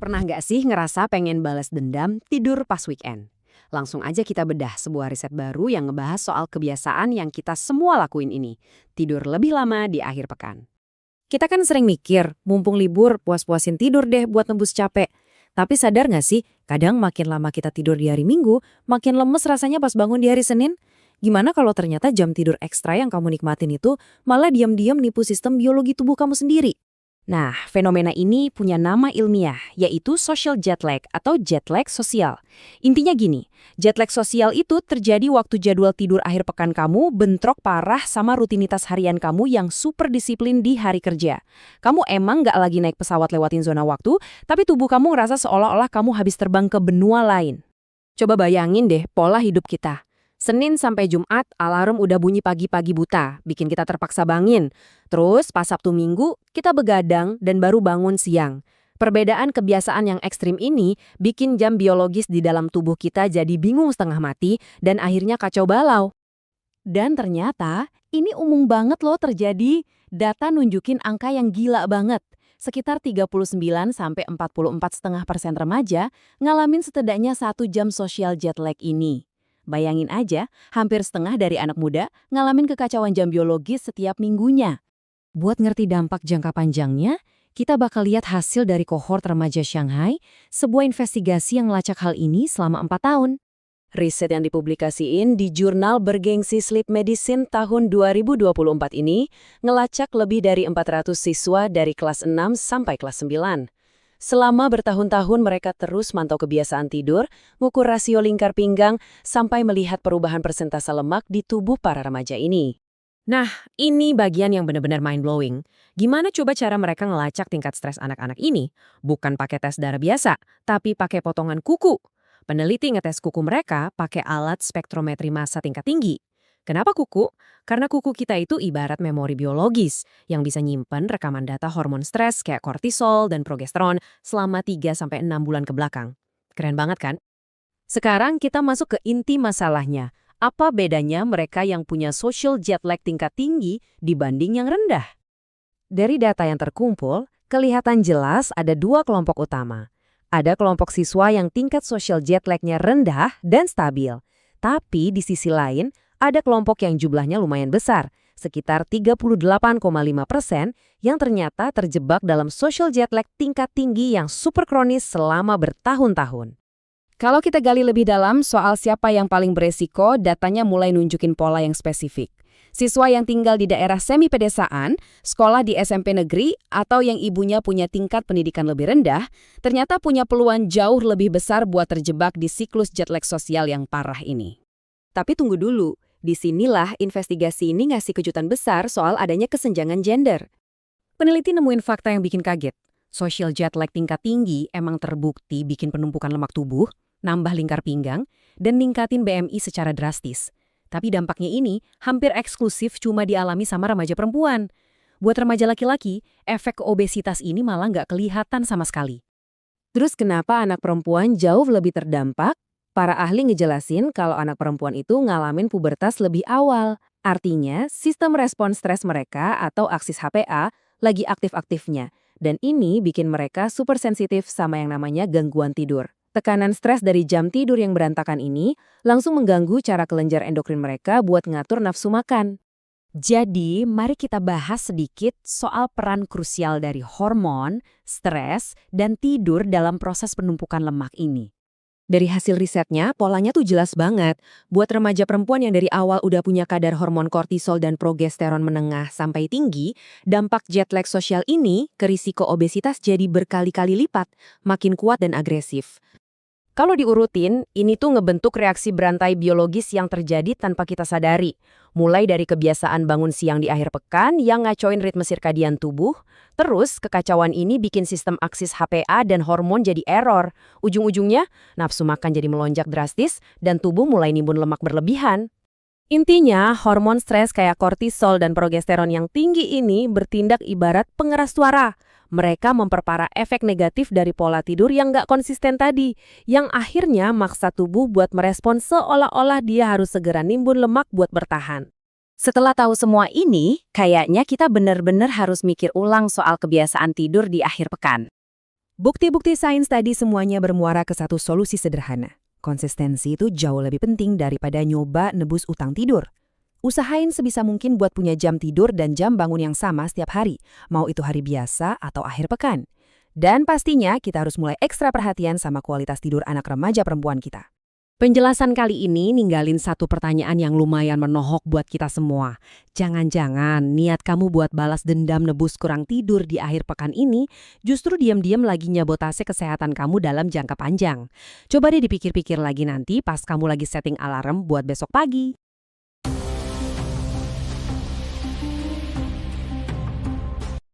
Pernah nggak sih ngerasa pengen balas dendam tidur pas weekend? Langsung aja kita bedah sebuah riset baru yang ngebahas soal kebiasaan yang kita semua lakuin ini. Tidur lebih lama di akhir pekan. Kita kan sering mikir, mumpung libur, puas-puasin tidur deh buat tembus capek. Tapi sadar nggak sih, kadang makin lama kita tidur di hari Minggu, makin lemes rasanya pas bangun di hari Senin? Gimana kalau ternyata jam tidur ekstra yang kamu nikmatin itu malah diam-diam nipu sistem biologi tubuh kamu sendiri? Nah, fenomena ini punya nama ilmiah, yaitu social jet lag atau jet lag sosial. Intinya gini, jet lag sosial itu terjadi waktu jadwal tidur akhir pekan kamu bentrok parah sama rutinitas harian kamu yang super disiplin di hari kerja. Kamu emang nggak lagi naik pesawat lewatin zona waktu, tapi tubuh kamu ngerasa seolah-olah kamu habis terbang ke benua lain. Coba bayangin deh pola hidup kita. Senin sampai Jumat, alarm udah bunyi pagi-pagi buta, bikin kita terpaksa bangun. Terus pas Sabtu Minggu, kita begadang dan baru bangun siang. Perbedaan kebiasaan yang ekstrim ini bikin jam biologis di dalam tubuh kita jadi bingung setengah mati dan akhirnya kacau balau. Dan ternyata ini umum banget loh terjadi. Data nunjukin angka yang gila banget. Sekitar 39–44,5% remaja ngalamin setidaknya 1 jam social jet lag ini. Bayangin aja, hampir setengah dari anak muda ngalamin kekacauan jam biologis setiap minggunya. Buat ngerti dampak jangka panjangnya, kita bakal lihat hasil dari kohort remaja Shanghai, sebuah investigasi yang melacak hal ini selama 4 tahun. Riset yang dipublikasiin di jurnal bergengsi Sleep Medicine tahun 2024 ini ngelacak lebih dari 400 siswa dari kelas 6 sampai kelas 9. Selama bertahun-tahun mereka terus mantau kebiasaan tidur, ngukur rasio lingkar pinggang, sampai melihat perubahan persentase lemak di tubuh para remaja ini. Nah, ini bagian yang benar-benar mind-blowing. Gimana coba cara mereka ngelacak tingkat stres anak-anak ini? Bukan pakai tes darah biasa, tapi pakai potongan kuku. Peneliti ngetes kuku mereka pakai alat spektrometri massa tingkat tinggi. Kenapa kuku? Karena kuku kita itu ibarat memori biologis yang bisa nyimpen rekaman data hormon stres kayak kortisol dan progesteron selama 3–6 bulan ke belakang. Keren banget kan? Sekarang kita masuk ke inti masalahnya. Apa bedanya mereka yang punya social jet lag tingkat tinggi dibanding yang rendah? Dari data yang terkumpul, kelihatan jelas ada 2 kelompok utama. Ada kelompok siswa yang tingkat social jet lag-nya rendah dan stabil. Tapi di sisi lain, ada kelompok yang jumlahnya lumayan besar, sekitar 38,5% yang ternyata terjebak dalam social jet lag tingkat tinggi yang super kronis selama bertahun-tahun. Kalau kita gali lebih dalam soal siapa yang paling beresiko, datanya mulai nunjukin pola yang spesifik. Siswa yang tinggal di daerah semi-pedesaan, sekolah di SMP negeri, atau yang ibunya punya tingkat pendidikan lebih rendah, ternyata punya peluang jauh lebih besar buat terjebak di siklus jet lag sosial yang parah ini. Tapi tunggu dulu. Disinilah investigasi ini ngasih kejutan besar soal adanya kesenjangan gender. Peneliti nemuin fakta yang bikin kaget. Social jet lag tingkat tinggi emang terbukti bikin penumpukan lemak tubuh, nambah lingkar pinggang, dan ningkatin BMI secara drastis. Tapi dampaknya ini hampir eksklusif cuma dialami sama remaja perempuan. Buat remaja laki-laki, efek obesitas ini malah nggak kelihatan sama sekali. Terus kenapa anak perempuan jauh lebih terdampak? Para ahli ngejelasin kalau anak perempuan itu ngalamin pubertas lebih awal. Artinya, sistem respon stres mereka atau aksis HPA lagi aktif-aktifnya. Dan ini bikin mereka super sensitif sama yang namanya gangguan tidur. Tekanan stres dari jam tidur yang berantakan ini langsung mengganggu cara kelenjar endokrin mereka buat ngatur nafsu makan. Jadi, mari kita bahas sedikit soal peran krusial dari hormon, stres, dan tidur dalam proses penumpukan lemak ini. Dari hasil risetnya, polanya tuh jelas banget. Buat remaja perempuan yang dari awal udah punya kadar hormon kortisol dan progesteron menengah sampai tinggi, dampak jet lag sosial ini ke risiko obesitas jadi berkali-kali lipat, makin kuat dan agresif. Kalau diurutin, ini tuh ngebentuk reaksi berantai biologis yang terjadi tanpa kita sadari. Mulai dari kebiasaan bangun siang di akhir pekan yang ngacoin ritme sirkadian tubuh, terus kekacauan ini bikin sistem aksis HPA dan hormon jadi error. Ujung-ujungnya, nafsu makan jadi melonjak drastis dan tubuh mulai nimbun lemak berlebihan. Intinya, hormon stres kayak kortisol dan progesteron yang tinggi ini bertindak ibarat pengeras suara. Mereka memperparah efek negatif dari pola tidur yang nggak konsisten tadi, yang akhirnya maksa tubuh buat merespon seolah-olah dia harus segera nimbun lemak buat bertahan. Setelah tahu semua ini, kayaknya kita benar-benar harus mikir ulang soal kebiasaan tidur di akhir pekan. Bukti-bukti sains tadi semuanya bermuara ke satu solusi sederhana. Konsistensi itu jauh lebih penting daripada nyoba nebus utang tidur. Usahain sebisa mungkin buat punya jam tidur dan jam bangun yang sama setiap hari, mau itu hari biasa atau akhir pekan. Dan pastinya kita harus mulai ekstra perhatian sama kualitas tidur anak remaja perempuan kita. Penjelasan kali ini ninggalin satu pertanyaan yang lumayan menohok buat kita semua. Jangan-jangan niat kamu buat balas dendam nebus kurang tidur di akhir pekan ini justru diam-diam lagi nyabotase kesehatan kamu dalam jangka panjang. Coba deh dipikir-pikir lagi nanti pas kamu lagi setting alarm buat besok pagi.